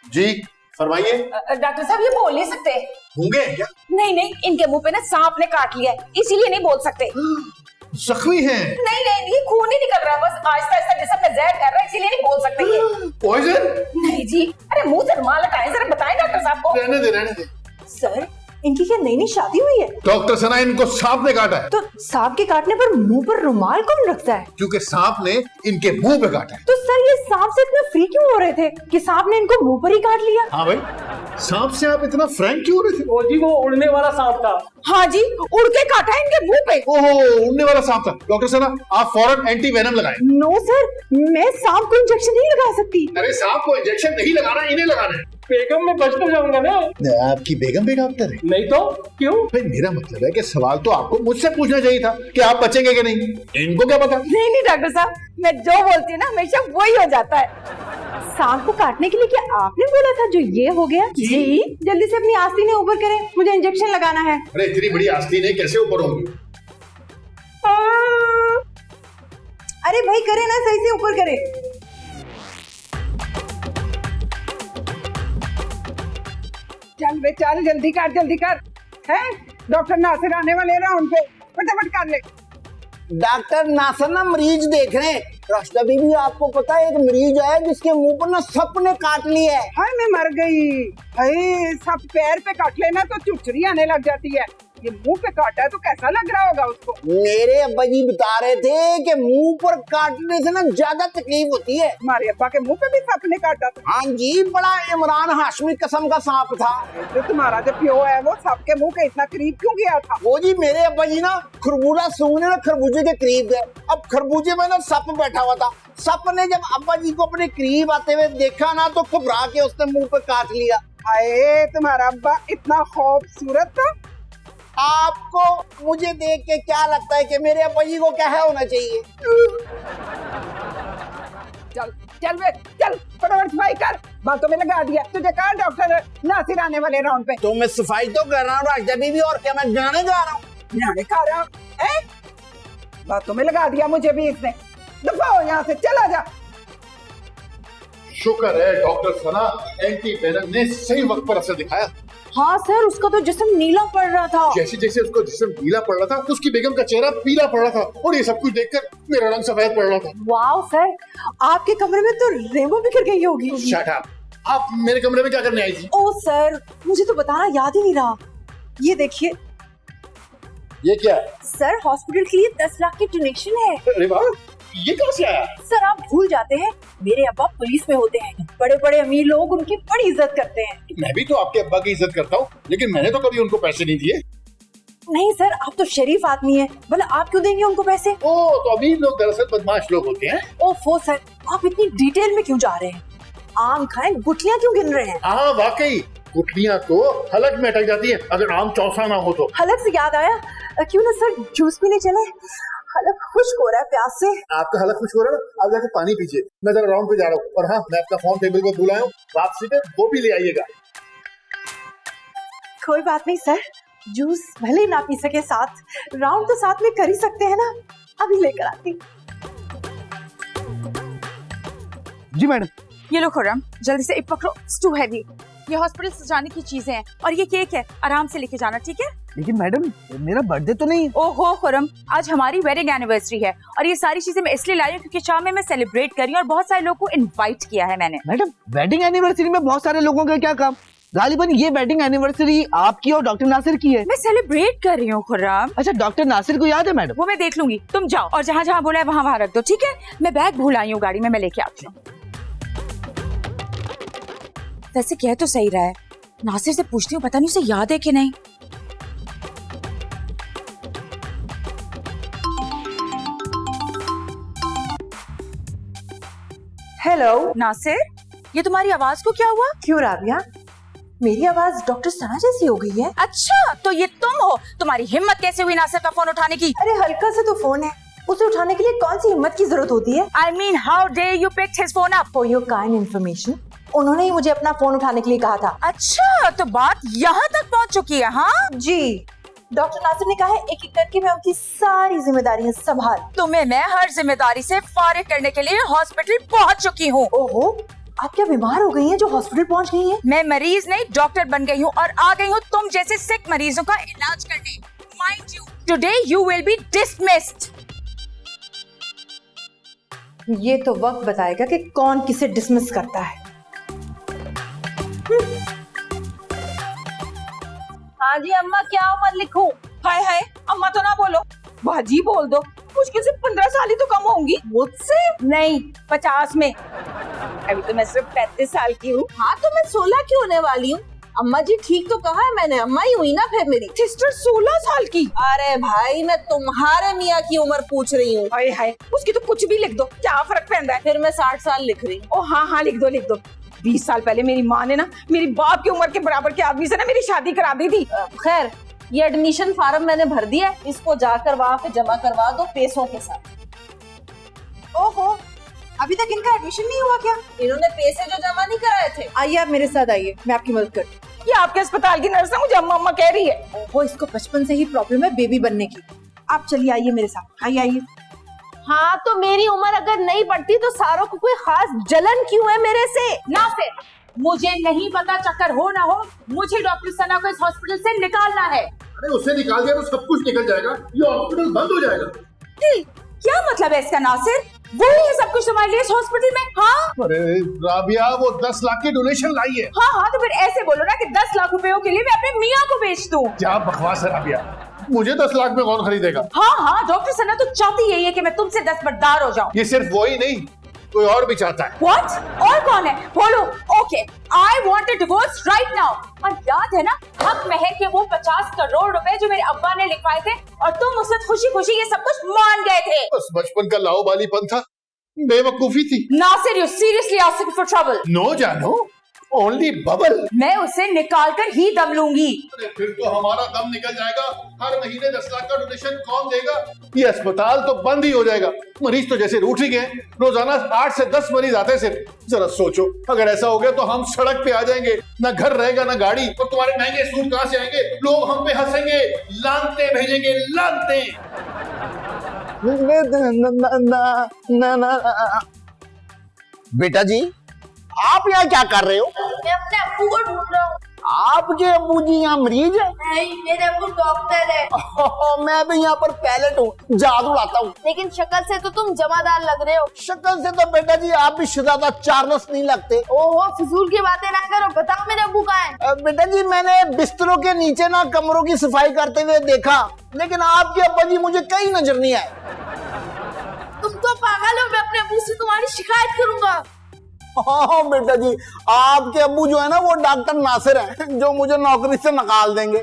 जी फरमाइए। डॉक्टर साहब ये बोल नहीं सकते। होंगे क्या? नहीं, इनके मुंह पे ना सांप ने काट लिया है, इसीलिए नहीं बोल सकते। जख्मी हैं? नहीं, ये खून ही निकल रहा है, बस आहिस्ता आहिस्ता जिस्म में जहर कर रहा है, इसीलिए नहीं बोल सकते ये। पॉइजन? नहीं जी, अरे मुंह से रुमाल हटाएं, जरा बताएं डॉक्टर साहब को। रहने दे। सर, इनकी क्या नई शादी हुई है? डॉक्टर सना, इनको सांप ने काटा है। तो सांप के काटने पर मुंह पर रुमाल कौन रखता है? क्योंकि सांप ने इनके मुंह पे काटा है। तो सर ये सांप से इतना फ्री क्यों हो रहे थे कि सांप ने इनको मुंह पर ही काट लिया? हाँ भाई, सांप से आप इतना फ्रैंक क्यों हो रहे थे? वो जी वो उड़ने वाला सांप था। हाँ जी, उड़ के काटा है इनके मुंह पे। ओहो, उड़ने वाला सांप था। डॉक्टर सना, आप फौरन एंटी वेनम लगाएं। नो सर, मैं सांप को इंजेक्शन नहीं लगा सकती। अरे सांप को इंजेक्शन नहीं लगाना, इन्हें लगाना है। बेगम में बच तो जाऊंगा ना। आपकी बेगम भी डॉक्टर है? नहीं तो क्यों? भाई मेरा मतलब है कि सवाल तो आपको मुझसे पूछना चाहिए था कि आप बचेंगे कि नहीं। इनको क्या पता? नहीं डॉक्टर साहब, मैं जो बोलती हूँ ना हमेशा वही हो जाता है। सांप को काटने के लिए क्या आपने बोला था जो ये हो गया? जी जल्दी से अपनी आस्तीनें ऊपर करें, मुझे इंजेक्शन लगाना है। अरे इतनी बड़ी आस्तीनें कैसे ऊपर होंगी? अरे भाई करे ना, सही से ऊपर करे। चल बे चल, जल्दी कर है। डॉक्टर नासिर आने वाले हैं राउंड पे, फटाफट कर ले। डॉक्टर नासिर ना मरीज देख रहे हैं। रास्ता बीबी, आपको पता है एक मरीज है जिसके मुंह पर ना सांप ने काट लिया है। हाय मैं मर गई। हाय, सब पैर पे काट लेना तो चुचरी आने लग जाती है, ये मुंह पे काटा है तो कैसा लग रहा होगा उसको। मेरे अब्बा जी बता रहे थे कि मुंह पर काटने से ना ज्यादा तकलीफ होती है। हमारे अब्बा के मुंह पे भी सांप ने काटा था। हाँ जी, बड़ा इमरान हाशमी किस्म का सांप था। तो तुम्हारा जो प्यो है वो सांप के मुंह के इतना करीब क्यों गया था? वो जी मेरे अब्बा जी ना खरबूजा सूंघने ना खरबूजे के करीब गए। अब खरबूजे में ना सांप बैठा हुआ था। सांप ने जब अब्बा जी को अपने करीब आते हुए देखा ना तो घबरा के उसने मुंह पे काट लिया। हाय, तुम्हारा अब्बा इतना खूबसूरत था। आपको मुझे देख के क्या लगता है कि मेरे अब्बा जी को क्या है होना चाहिए? चल बे चल, फटाफट सफाई कर। बातों में लगा दिया तुझे, कहा डॉक्टर नासिर आने वाले राउंड पे। तो मैं सफाई तो कर रहा हूँ राजा बीबी, और क्या मैं गाने गा रहा हूँ? गाने गा रहा हूँ? बातों में लगा दिया मुझे भी इसने। दफा हो यहाँ से, चला जा। शुक्र है डॉक्टर सना, एंटी वेनम ने सही वक्त पर असर दिखाया। हाँ सर, उसका तो जिस्म नीला पड़ रहा था। जैसे जैसे उसको जिस्म नीला पड़ रहा था, उसकी बेगम का चेहरा पीला पड़ रहा था, और ये सब कुछ देखकर मेरा रंग सफेद पड़ रहा था। वाओ सर, आपके कमरे में तो रेनबो बिखर गई होगी। Shut up! आप मेरे कमरे में क्या करने आई थी? ओ सर, मुझे तो बताना याद ही नहीं रहा। ये देखिए ये क्या है? सर, हॉस्पिटल के लिए 10 लाख की डोनेशन है। अरे वाह, ये कहाँ से आया? सर आप भूल जाते हैं, मेरे अब्बा पुलिस में होते हैं, बड़े बड़े अमीर लोग उनकी बड़ी इज्जत करते हैं। मैं भी तो आपके अब्बा की इज्जत करता हूँ, लेकिन मैंने तो कभी उनको पैसे नहीं दिए। नहीं सर, आप तो शरीफ आदमी हैं, भला आप क्यों देंगे उनको पैसे? ओ, तो अमीर लोग दरअसल बदमाश लोग होते हैं। ओफो सर, आप इतनी डिटेल में क्यों जा रहे हैं? आम खाएं, गुठलियाँ क्यों गिन रहे हैं? हाँ वाकई, गुठलियाँ तो हलक में अटक जाती है अगर आम चौसा ना हो तो। हलक से याद आया, क्यों ना सर जूस पीने चले? हलक खुश्क हो रहा है प्यास से। आपका हलक खुश हो रहा है ना? आप जाके पानी पीजिए, मैं जरा राउंड पे जा रहा हूँ। और हाँ, मैं अपना फोन टेबल पे भूल आया हूँ, वापसी पे वो भी ले आइएगा। कोई बात नहीं सर, जूस भले ही ना पी सके साथ, राउंड तो साथ में कर ही सकते हैं ना। अभी लेकर आती। जी मैडम। ये लो खुर्रम, जल्दी से पकड़ो, इट्स टू हैवी। ये हॉस्पिटल सजाने की चीजें हैं और ये केक है, आराम से लेके जाना, ठीक है? लेकिन मैडम मेरा बर्थडे तो नहीं। ओहो खुर्रम, आज हमारी वेडिंग एनिवर्सरी है और ये सारी चीजें मैं इसलिए लाई हूँ क्योंकि शाम में मैं सेलिब्रेट कर रही हूँ और बहुत सारे लोगों को इनवाइट किया है मैंने। मैडम वेडिंग एनिवर्सरी में बहुत सारे लोगों का क्या काम? गालिबन ये वेडिंग एनिवर्सरी आपकी और डॉक्टर नासिर की है। मैं सेलिब्रेट कर रही हूँ खुर्रम। अच्छा, डॉक्टर नासिर को याद है मैडम? वो मैं देख लूंगी, तुम जाओ और जहाँ जहाँ बोला है वहाँ वहाँ रख दो, ठीक है? मैं बैग भूल आई हूँ गाड़ी में, मैं लेके आती हूँ। वैसे कह तो सही रहा है, नासिर से पूछती हूँ, पता नहीं उसे याद है कि नहीं। हेलो नासिर, ये तुम्हारी आवाज को क्या हुआ? क्यों राबिया, मेरी आवाज डॉक्टर सना जैसी हो गई है? अच्छा, तो ये तुम हो? तुम्हारी हिम्मत कैसे हुई नासिर का फोन उठाने की? अरे हल्का सा तो फोन है, उसे उठाने के लिए कौन सी हिम्मत की जरूरत होती है? I mean, how dare you pick his phone up? For your kind information, उन्होंने ही मुझे अपना फोन उठाने के लिए कहा था। अच्छा, तो बात यहाँ तक पहुँच चुकी है? हाँ जी, डॉक्टर नासिर ने कहा है एक एक करके मैं उनकी सारी जिम्मेदारियां संभाल। तुम्हें मैं हर जिम्मेदारी से फारिग करने के लिए हॉस्पिटल पहुँच चुकी हूँ। ओहो, आप क्या बीमार हो गई हैं जो हॉस्पिटल पहुंच गई हैं? मैं मरीज नहीं डॉक्टर बन गई हूँ और आ गई हूँ तुम जैसे सिक मरीजों का इलाज करने। Mind you, today you will be dismissed. ये तो वक्त बताएगा कि कौन किसे डिसमिस करता है। हाँ जी अम्मा, क्या उम्र लिखूं? हाय हाय, अम्मा तो ना बोलो, बाजी बोल दो। मुश्किल से 15 साल ही तो कम होंगी मुझसे? नहीं, 50 में। अभी तो मैं सिर्फ 35 साल की हूँ। हाँ तो मैं 16 की होने वाली हूँ। अम्मा जी ठीक तो कहा है मैंने, अम्मा ही हुई ना फिर मेरी। सिस्टर 16 साल की? अरे भाई मैं तुम्हारे मियाँ की उम्र पूछ रही हूँ। हाय हाय, उसकी तो कुछ भी लिख दो, क्या फर्क पैंदा है। फिर मैं 60 साल लिख रही हूँ। ओ हाँ हाँ, लिख दो लिख दो। 20 साल पहले मेरी माँ ने ना मेरी बाप की उम्र के बराबर के आदमी से ना मेरी शादी करा दी थी। खैर ये एडमिशन फार्म मैंने भर दिया, इसको जाकर वहाँ पे जमा करवा दो पैसों के साथ। ओहो, अभी तक इनका एडमिशन नहीं हुआ क्या? इन्होंने पैसे जो जमा नहीं कराए थे। आइए आप मेरे साथ आइए, मैं आपकी मदद करती हूँ। ये आपके अस्पताल की नर्स है, मुझे अम्मा अम्मा कह रही है। वो इसको बचपन से ही प्रॉब्लम है बेबी बनने की। आप चलिए आइए मेरे साथ, आइए आइए। हाँ तो मेरी उम्र अगर नहीं पड़ती तो सारों को कोई खास जलन क्यों है मेरे से? ना फिर मुझे नहीं पता चक्कर हो ना हो, मुझे डॉक्टर सना को इस हॉस्पिटल से निकालना है। अरे उसे निकाल दिया तो सब कुछ निकल जाएगा, ये हॉस्पिटल बंद हो जाएगा। क्या मतलब है इसका नासिर? वो ही है सब कुछ तुम्हारे लिए इस हॉस्पिटल में? हाँ अरे राबिया, वो 10 लाख की डोनेशन लाई है। हाँ हाँ, तो फिर ऐसे बोलो ना कि 10 लाख रुपयों के लिए मैं अपने मियाँ को बेच दूं। क्या बकवास है राबिया, मुझे 10 लाख में कौन खरीदेगा? हाँ हाँ, डॉक्टर सना तो चाहती यही है कि मैं तुमसे दस्तबरदार हो जाऊं। ये सिर्फ वो ही नहीं, कोई और भी चाहता है। What? और कौन है? बोलो। Okay, I want a divorce right now। और याद है ना हक महर के वो 50 करोड़ रुपए जो मेरे अब्बा ने लिखवाए थे और तुम उससे खुशी खुशी ये सब कुछ मान गए थे। बस बचपन का लाओबालीपन था, बेवकूफी थी। Nasir, you seriously asking for trouble? No जानो, ओनली बबल। मैं उसे निकाल कर ही दम लूंगी। अरे फिर तो हमारा दम निकल जाएगा। हर महीने 10 लाख का डोनेशन कौन देगा? ये अस्पताल तो बंद ही हो जाएगा। मरीज तो जैसे रूठ ही गए, रोजाना 8 से 10 मरीज आते हैं सिर्फ। जरा सोचो, अगर ऐसा हो गया तो हम सड़क पे आ जाएंगे, ना घर रहेगा ना गाड़ी, और तुम्हारे महंगे सूट कहाँ से आएंगे? लोग हम पे हंसेंगे, लानते भेजेंगे, लानते। बेटा जी, आप यहाँ क्या कर रहे हो? मैं अपने अब्बू को ढूंढ रहा हूँ। आपके अब्बू जी यहाँ मरीज है? नहीं, मेरे अब्बू डॉक्टर है। मैं भी यहाँ पर पायलट हूँ, जादू लाता हूँ। लेकिन शक्ल से तो तुम जमादार लग रहे हो। शक्ल से तो बेटा जी आप भी ज्यादा चार्लस नहीं लगते। ओहो, फिजूल की बातें ना करो, बताओ मेरे अब्बू कहाँ है? बेटा जी मैंने बिस्तरों के नीचे ना कमरों की सफाई करते हुए देखा, लेकिन आपके अब्बा जी मुझे कहीं नजर नहीं आए। तुम तो पागल हो, मैं अपने अब्बू से तुम्हारी शिकायत करूंगा। हाँ बेटा जी, आपके अब्बू जो है ना वो डॉक्टर नासिर हैं, जो मुझे नौकरी से निकाल देंगे।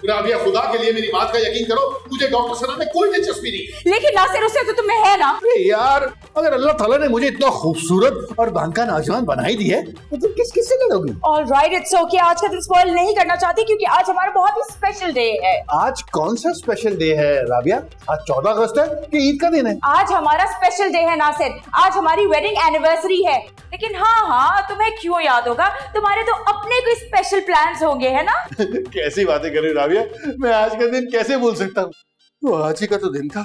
राबिया, खुदा के लिए मेरी बात का यकीन करो, मुझे डॉक्टर सना में कोई दिलचस्पी नहीं। लेकिन नासिर उससे तो तुम्हें है ना। यार, अगर अल्लाह ताला ने मुझे इतना खूबसूरत और बांका नौजवान बनाई दी है तो तुम किस से लड़ोगी? Alright, it's okay. आज का दिन स्पॉइल नहीं करना चाहती क्योंकि आज हमारा बहुत ही स्पेशल डे है। आज कौन सा स्पेशल डे है राबिया? आज 14 अगस्त है कि ईद का दिन है? आज हमारा स्पेशल डे है नासिर, आज हमारी वेडिंग एनिवर्सरी है। लेकिन हाँ, तुम्हें क्यों याद होगा, तुम्हारे तो अपने कोई स्पेशल प्लान्स होंगे, है ना? कैसी बातें कर रही हो राबिया, मैं आज का दिन कैसे भूल सकता हूँ? वो आज ही का तो दिन था।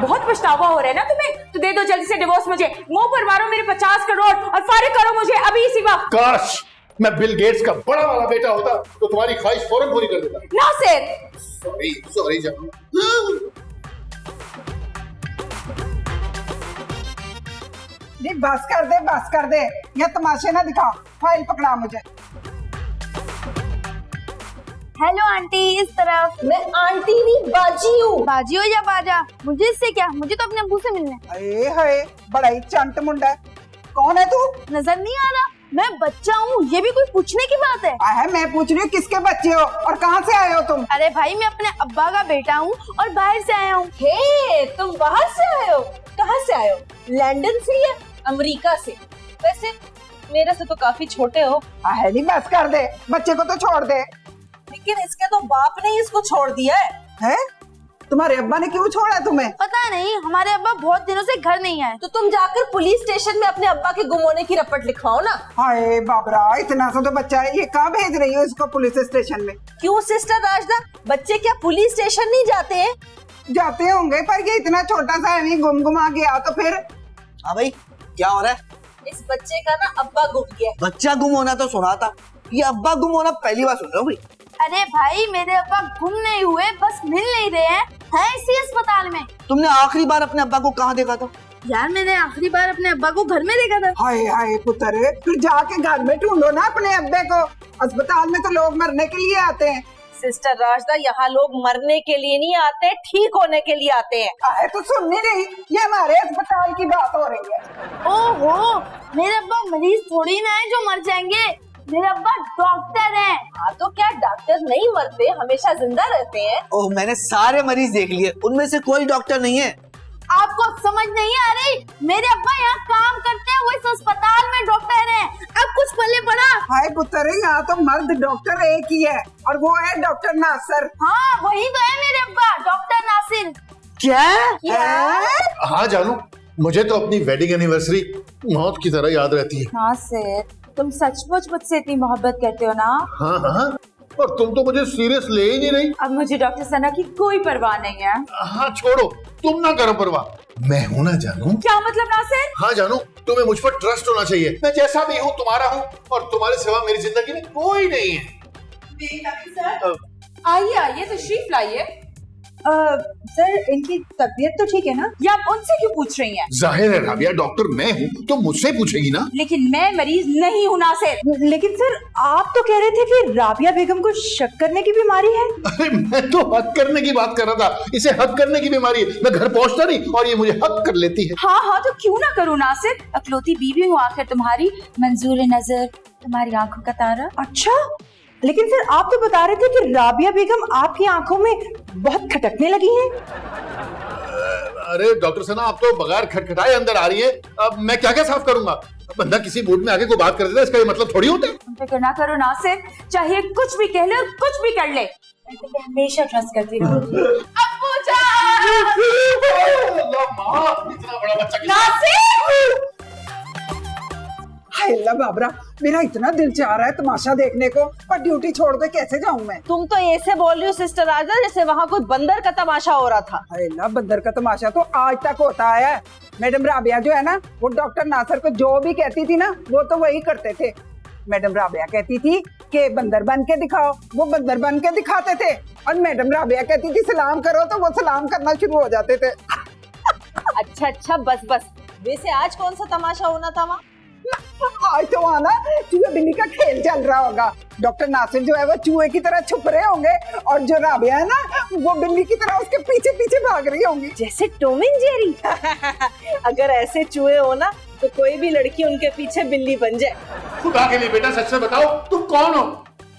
बहुत पछतावा हो रहा है ना तुम्हें? तो दे दो जल्दी से डिवोर्स मुझे, मुंह पर मारो मेरे 50 करोड़ और फारिग करो मुझे अभी इसी वक्त। काश मैं बिल गेट्स का बड़ा वाला बेटा होता तो तुम्हारी ख्वाहिश फौरन पूरी कर देता। नासिर, सॉरी जान। बस कर दे, ये तमाशे ना दिखाओ, फाइल पकड़ा मुझे। हेलो आंटी, इस तरफ। मैं आंटी नहीं, बाजी हूँ। बाजी हो या बाजा, मुझे इससे क्या, मुझे तो अपने अब्बू से मिलना है। अरे हाय, बड़ा ही चंट मुंडा है। कौन है तू? नजर नहीं आ रहा? मैं बच्चा हूँ, ये भी कोई पूछने की बात है? आहे, मैं पूछ रही हूँ किसके बच्चे हो और कहाँ से आए हो तुम? अरे भाई, मैं अपने अब्बा का बेटा हूँ और बाहर से आया हूँ। हे, तुम बाहर से आए हो? कहाँ से आए हो? लंदन से या अमेरिका से? वैसे मेरे से तो काफी छोटे हो। आहे नहीं, बस कर दे, बच्चे को तो छोड़ दे। लेकिन इसके तो बाप ने इसको छोड़ दिया है। हैं? तुम्हारे अब्बा ने क्यों छोड़ा तुम्हें? पता नहीं, हमारे अब्बा बहुत दिनों से घर नहीं आए। तो तुम जाकर पुलिस स्टेशन में अपने अब्बा के गुम होने की रपट लिखवाओ ना। हाय बाबरा, इतना सा तो बच्चा है, ये कहाँ भेज रही हो इसको पुलिस स्टेशन में? क्यों सिस्टर राजदा, बच्चे क्या पुलिस स्टेशन नहीं जाते हैं? जाते होंगे, पर ये इतना छोटा सा है, नहीं गुम गुमा गया तो फिर? हाँ भाई, क्या हो रहा है? इस बच्चे का ना अब्बा गुम गया। बच्चा गुम होना तो सुना था, ये अब्बा गुम होना पहली बार सुन रहा हूँ भाई। अरे भाई, मेरे अब्बा गुम नहीं हुए, बस मिल नहीं रहे हैं इसी अस्पताल में। तुमने आखिरी बार अपने अब्बा को कहाँ देखा था? यार, मैंने आखिरी बार अपने अब्बा को घर में देखा था। हाय हाय पुत्र, फिर जाके घर में ढूंढो ना अपने अब्बे को। अस्पताल में तो लोग मरने के लिए आते हैं। सिस्टर राजदा, यहाँ लोग मरने के लिए नहीं आते, ठीक होने के लिए आते हैं। आए तो सुन नहीं रही, ये हमारे अस्पताल की बात हो रही है। ओहो, मेरे अब्बा मरीज थोड़ी ना है जो मर जाएंगे, मेरे अब्बा डॉक्टर हैं। हाँ तो क्या डॉक्टर नहीं मरते, हमेशा जिंदा रहते हैं? ओह, मैंने सारे मरीज देख लिए, उनमें से कोई डॉक्टर नहीं है। आपको समझ नहीं आ रही? मेरे अब्बा यहाँ काम करते हैं, वो इस अस्पताल में डॉक्टर हैं। अब कुछ पल्ले पड़ा? हाय पुत्र, यहाँ तो मर्द डॉक्टर एक ही है और वो है डॉक्टर नासिर। हाँ, वही तो है मेरे अब्बा, डॉक्टर नासिर। क्या? हाँ जानू, मुझे तो अपनी वेडिंग एनिवर्सरी मौत की तरह याद रहती है। नासिर, तुम सचमुच मुझसे इतनी मोहब्बत करते हो ना? हाँ हाँ, और तुम तो मुझे सीरियस ले ही नहीं रही। अब मुझे डॉक्टर सना की कोई परवाह नहीं है। हाँ छोड़ो, तुम ना करो परवाह, मैं हूं ना जानू। क्या मतलब नासिर? हाँ जानू, तुम्हें मुझ पर ट्रस्ट होना चाहिए। मैं जैसा भी हूँ तुम्हारा हूँ, और तुम्हारे सिवा मेरी जिंदगी में कोई नहीं है। आइए आइए, तशरीफ लाइए। सर, इनकी तबीयत तो ठीक है ना? या आप उनसे क्यों पूछ रही हैं? जाहिर है राबिया, डॉक्टर मैं हूँ तो मुझसे पूछेगी ना। लेकिन मैं मरीज नहीं हूँ नासिर। लेकिन सर, आप तो कह रहे थे कि राबिया बेगम को शक करने की बीमारी है। अरे मैं तो हक करने की बात कर रहा था, इसे हक करने की बीमारी है। मैं घर पहुँचता नहीं और ये मुझे हक कर लेती है। हाँ हाँ, तो क्यों ना करूँ नासिर, अकलौती बीवी हूँ आखिर तुम्हारी, मंजूर नजर, तुम्हारी आंखों का तारा। अच्छा, लेकिन सर आप तो बता रहे थे कि राबिया बेगम आपकी आंखों में बहुत खटकने लगी हैं। अरे डॉक्टर सना, आप तो बगैर खटखटाए अंदर आ रही है। अब मैं क्या क्या साफ करूंगा? बंदा किसी मूड में आके कोई बात कर देता है, इसका ये मतलब थोड़ी होता है। फिक्र ना करो नासिर, चाहे कुछ भी कह ले और कुछ भी कर ले, मैं तुम्हें हमेशा ट्रस्ट करती रहूंगी। अब्बू जान! माँ, इतना बड़ा बच्चा नासिर! हाय अल्लाह बाबरा, मेरा इतना दिल चाह रहा है तमाशा देखने को, पर ड्यूटी छोड़ के कैसे जाऊं मैं? तुम तो ऐसे बोल रही हो सिस्टर राजा जैसे वहाँ कोई बंदर का तमाशा हो रहा था। हाय अल्लाह, बंदर का तमाशा तो आज तक होता है। मैडम राबिया जो है ना, वो डॉक्टर नासिर को जो भी कहती थी ना, वो तो वही करते थे। मैडम राबिया कहती थी कि बंदर बन के दिखाओ, वो बंदर बन के दिखाते थे। और मैडम राबिया कहती थी सलाम करो, तो वो सलाम करना शुरू हो जाते थे। अच्छा, बस। वैसे आज कौन सा तमाशा होना था वहाँ? आज तो वहाँ ना चूहे बिल्ली का खेल चल रहा होगा। डॉक्टर नासिर जो है वो चूहे की तरह छुप रहे होंगे और जो राबिया है ना, वो बिल्ली की तरह उसके पीछे पीछे भाग रही होंगी, जैसे टॉम एंड जेरी। अगर ऐसे चूहे हो ना, तो कोई भी लड़की उनके पीछे बिल्ली बन जाए। खुदा के लिए बेटा सच से बताओ, तुम कौन हो?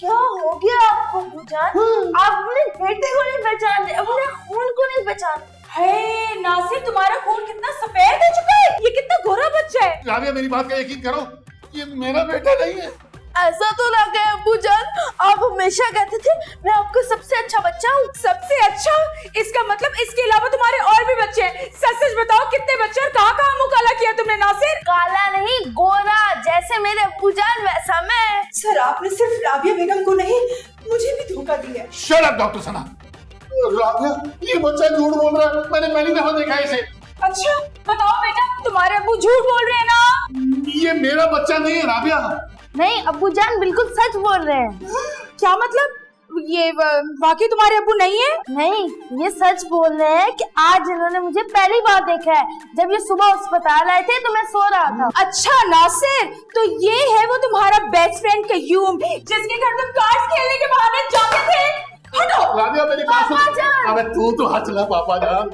क्या हो गया आपको बुजान? आप अपने बेटे को नहीं पहचान रहे, अपने खून को नहीं पहचान रहे। हे नासिर, तुम्हारा खून कितना सफेद हो चुका है, ये कितना गोरा बच्चा है। राबिया, मेरी बात का यकीन करो, ये मेरा बेटा नहीं है। ऐसा तो लगा है अब्बू जान, आप हमेशा कहते थे मैं आपका सबसे अच्छा बच्चा हूँ। सबसे अच्छा? इसका मतलब इसके अलावा तुम्हारे और भी बच्चे हैं। सच सच बताओ, कितने बच्चे और कहाँ कहाँ मुँह काला किया तुमने नासिर? काला नहीं, गोरा, जैसे मेरे अब्बू जान वैसा मैं। सर, आपने सिर्फ राबिया बेगम को नहीं, मुझे भी धोखा दिया। शट अप डॉक्टर सना। राबिया, ये बच्चा झूठ बोल रहा है, मैंने पहली दफा देखा है इसे। अच्छा बताओ बेटा, तुम्हारे अब्बू झूठ बोल रहे हैं ना? ये मेरा बच्चा नहीं है राबिया। नहीं अब्बू जान, बिल्कुल सच बोल रहे हैं। क्या मतलब? ये वाकई तुम्हारे अब्बू नहीं है? नहीं, ये सच बोल रहे हैं कि आज इन्होंने मुझे पहली बार देखा है। जब ये सुबह अस्पताल आए थे तो मैं सो रहा था। अच्छा नासिर, तो ये है वो तुम्हारा बेस्ट फ्रेंड कयूम, जिसके घर तुम कार्ड्स खेलने के बहाने जाते थे? हटो राबिया, मेरी बात पापा जान। अबे तू तो हंस ला पापा जान।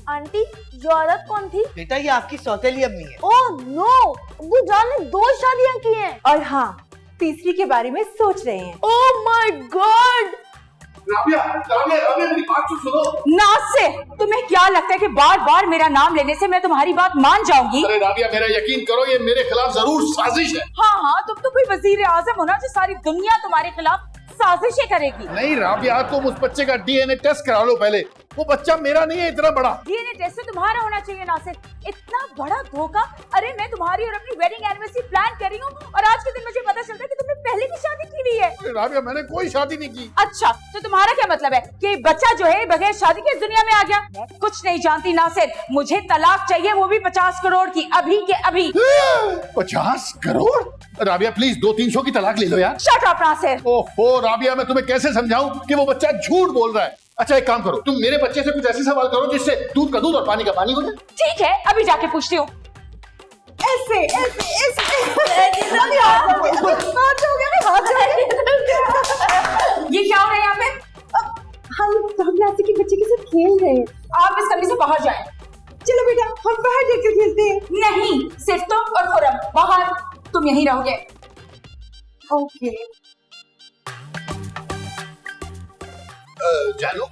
आंटी, ये औरत कौन थी? बेटा, ये आपकी सौतेली अम्मी है। ओह नो, अब्बू जान ने 2 शादियां की हैं। और हाँ, तीसरी के बारे में सोच रहे हैं। Oh my God. राबिया, मेरी बात तो सुनो। नासिर, तुम्हें क्या लगता है कि बार बार मेरा नाम लेने से मैं तुम्हारी बात मान जाऊंगी? अरे राबिया, मेरा यकीन करो, ये मेरे खिलाफ जरूर साजिश है। हाँ, तुम तो कोई वजीर आजम हो ना, जो सारी दुनिया तुम्हारे खिलाफ साजिशें करेगी। नहीं राबिया, तुम उस बच्चे का DNA टेस्ट करा लो पहले। वो बच्चा मेरा नहीं है इतना बड़ा। डीएनए टेस्ट से तुम्हारा होना चाहिए नासिर। इतना बड़ा धोखा। अरे मैं तुम्हारी और अपनी वेडिंग एनिवर्सरी प्लान कर रही हूँ और आज के दिन मुझे पता चलता है कि तुमने पहले भी शादी की हुई है। अरे राबिया, मैंने कोई शादी नहीं की। अच्छा, तो तुम्हारा क्या मतलब है कि बच्चा जो है बगैर शादी के दुनिया में आ गया? मैं कुछ नहीं जानती नासिर, मुझे तलाक चाहिए, वो भी 50 करोड़ की, अभी के अभी। 50 करोड़? राबिया प्लीज 200-300 की तलाक ले लो यार। Shut up Nasir. ओहो राबिया, मैं तुम्हें कैसे समझाऊं कि वो बच्चा झूठ बोल रहा है। अच्छा एक काम करो, तुम मेरे बच्चे से कुछ ऐसे सवाल करो जिससे दूध का दूध और पानी का पानी हो जाए। ठीक है, अभी जाके पूछती हूँ। ऐसे ऐसे ऐसे हाथ हो गया। ये क्या हो रहा है यहाँ पे? हम नासिर के बच्चे के साथ खेल रहे हैं। आप इस कमरे से बाहर जाएं। चलो बेटा हम बाहर जाकर खेलते हैं। नहीं, सिर्फ तुम और खुरम बाहर, तुम यहीं रहोगे। ओके। जानू,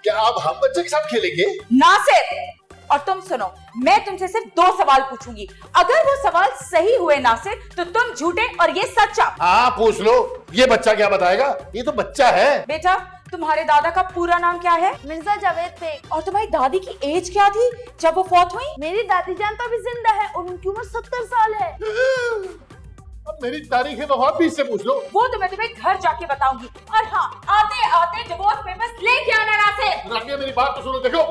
क्या आप हम बच्चे के साथ खेलेंगे? नासिर, और तुम सुनो, मैं तुमसे सिर्फ 2 सवाल पूछूंगी। अगर वो सवाल सही हुए नासिर, तो तुम झूठे और ये सच्चा। हाँ पूछ लो। ये बच्चा क्या बताएगा? ये तो बच्चा है। बेटा, तुम्हारे दादा का पूरा नाम क्या है? मिर्जा जावेद बेग। और तुम्हारी दादी की एज क्या थी जब वो फौत हुई? मेरी दादी जान तो अभी जिंदा है और उनकी उम्र 70 साल है। अब मेरी तारीख वफात भी इससे पूछ लो। वो तो मैं तुम्हें घर जाके बताऊंगी। और हाँ, आते आते डिवोर्स पेपर्स लेके आना नासिर। राबिया मेरी बात तो सुनो। देखो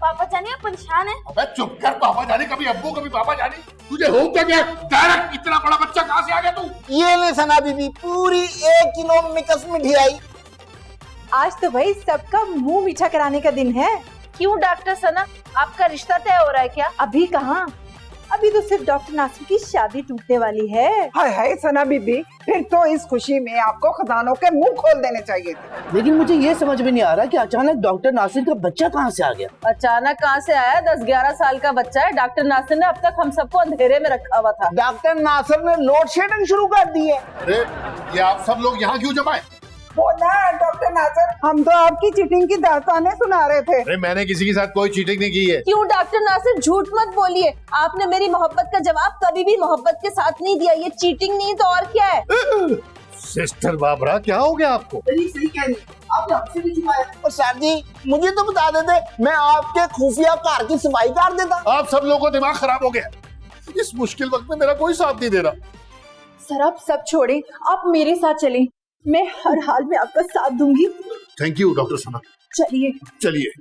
पापा जाने आप परेशान है। अबे चुप कर, पापा जाने कभी अब्बू कभी पापा जाने। तुझे हो क्या डायरेक्ट इतना बड़ा बच्चा कहाँ से आ गया तू? ये ले सना बीबी, पूरी 1 किलो मिक्स मिठाई। आज तो भाई सबका मुंह मीठा कराने का दिन है। क्यों डॉक्टर सना, आपका रिश्ता तय हो रहा है क्या? अभी कहाँ, अभी तो सिर्फ डॉक्टर नासिर की शादी टूटने वाली है। हाय हाय सना बीबी, फिर तो इस खुशी में आपको खजानों के मुंह खोल देने चाहिए थे। लेकिन मुझे ये समझ में नहीं आ रहा कि अचानक डॉक्टर नासिर का बच्चा कहाँ से आ गया। अचानक कहाँ से आया? 10-11 साल का बच्चा है। डॉक्टर नासिर ने अब तक हम सबको अंधेरे में रखा हुआ था। डॉक्टर नासिर ने लोड शेडिंग शुरू कर दी है। अरे ये आप सब लोग यहाँ क्यों जमाए? बोला डॉक्टर नासिर, हम तो आपकी चीटिंग की दास्तानें सुना रहे थे। अरे मैंने किसी के साथ कोई चीटिंग नहीं की है। क्यों डॉक्टर नासिर, झूठ मत बोलिए। आपने मेरी मोहब्बत का जवाब कभी भी मोहब्बत के साथ नहीं दिया। ये चीटिंग नहीं तो और क्या है? सिस्टर बाबरा, क्या हो गया आपको? सही कह रही, आपने हमसे भी छुपाया। और सर जी मुझे तो बता देते, मैं आपके खुफिया घर की सफाई कर देता। आप सब लोगों का दिमाग खराब हो गया। इस मुश्किल वक्त में मेरा कोई साथ नहीं दे रहा। सर आप सब छोड़ें, आप मेरे साथ चलें, मैं हर हाल में आपका साथ दूंगी। थैंक यू डॉक्टर सना। चलिए चलिए।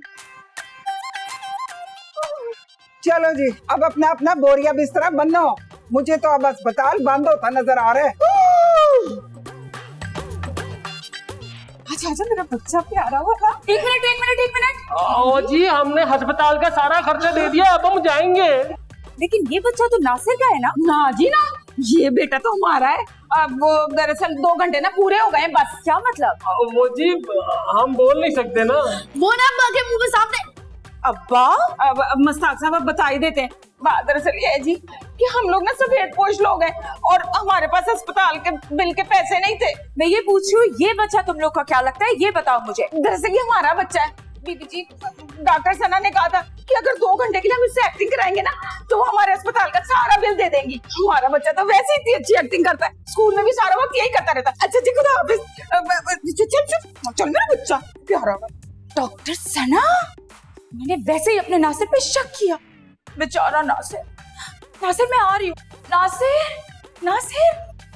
चलो जी, अब अपना अपना बोरिया बिस्तरा बनो। मुझे तो अब अस्पताल बंद होता नजर आ रहा है। अच्छा अच्छा, मेरा बच्चा प्यारा हुआ। एक मिनट। आओ जी, हमने अस्पताल का सारा खर्चा दे दिया, अब हम जाएंगे। लेकिन ये बच्चा तो नासिर का है ना? ना जी ना, ये बेटा तो हमारा है। अब वो दरअसल 2 घंटे ना पूरे हो गए बस। क्या मतलब? वो जी, हम बोल नहीं सकते ना। वो ना माँ के मुंह के सामने। अब्बा, अब मस्ताक साहब अब बता ही देते हैं। बात दरअसल ये है जी कि हम लोग ना सफेद पोश लोग हैं और हमारे पास अस्पताल के बिल के पैसे नहीं थे। मैं ये पूछ रही हूँ, ये बच्चा तुम लोग का क्या लगता है? ये बताओ मुझे। दरअसल ये हमारा बच्चा है बीबी जी। डॉक्टर सना ने कहा था कि अगर 2 घंटे के लिए हम इससे एक्टिंग कराएंगे ना तो वो हमारे अस्पताल का सारा बिल दे देंगी। हमारा बच्चा तो वैसे ही इतनी अच्छी एक्टिंग करता है, स्कूल में भी सारा वक्त यही करता रहता है। अच्छा जी, खुदा हाफिज। चल मेरा बच्चा प्यारा। डॉक्टर सना, मैंने वैसे ही अपने नासिर पे शक किया। बेचारा नासिर। नासिर मैं आ रही हूँ। नासिर।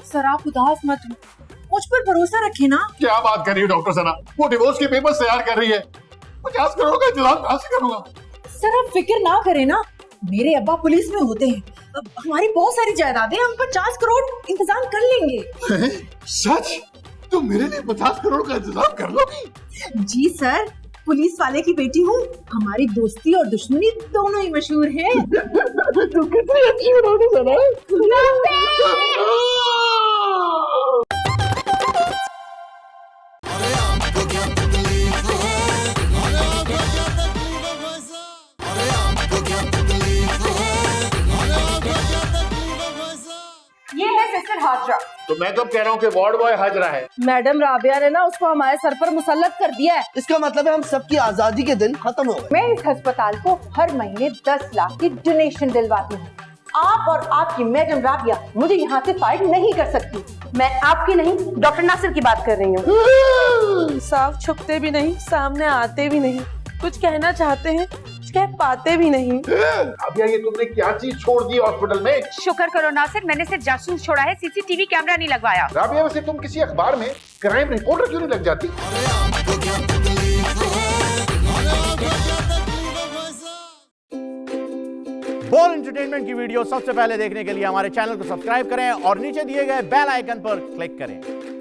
सर आप उदास मत हो, मुझ पर भरोसा रखे ना। क्या बात कर रही है डॉक्टर सना? वो डिवोर्स के पेपर्स तैयार कर रही है। 50 करोड़ का इंतजाम कहाँ से करूंगा? सर आप फिक्र ना करें ना, मेरे अब्बा पुलिस में होते हैं। अब हमारी बहुत सारी जायदादें, हम 50 करोड़ इंतजाम कर लेंगे। सच? तुम मेरे लिए 50 करोड़ का इंतजाम कर लोगी? जी सर, पुलिस वाले की बेटी हूँ, हमारी दोस्ती और दुश्मनी दोनों ही मशहूर है। तू कितनी अच्छी हो डॉक्टर सना। ये है सिस्टर हाजरा। तो मैं कब कह रहा हूँ कि वार्ड बॉय हाजरा है। मैडम राबिया ने ना उसको हमारे सर पर मुसल्लत कर दिया है। इसका मतलब है हम सबकी आजादी के दिन खत्म हो गए। मैं इस अस्पताल को हर महीने 10 लाख की डोनेशन दिलवाती हूँ। आप और आपकी मैडम राबिया मुझे यहाँ से फाइट नहीं कर सकती। मैं आपकी नहीं, डॉक्टर नासिर की बात कर रही हूँ। साफ छुपते भी नहीं, सामने आते भी नहीं। कुछ कहना चाहते हैं, कुछ कह पाते भी नहीं। अब ये तुमने क्या चीज छोड़ दी हॉस्पिटल में? शुक्र करो नासिर, मैंने सिर्फ जासूस छोड़ा है, सीसीटीवी कैमरा नहीं लगवाया। राबिया, वैसे तुम किसी अखबार में क्राइम रिपोर्टर क्यों नहीं लग जाती? बोल एंटरटेनमेंट की वीडियो सबसे पहले देखने के लिए हमारे चैनल को सब्सक्राइब करें और नीचे दिए गए बेल आइकन पर क्लिक करें।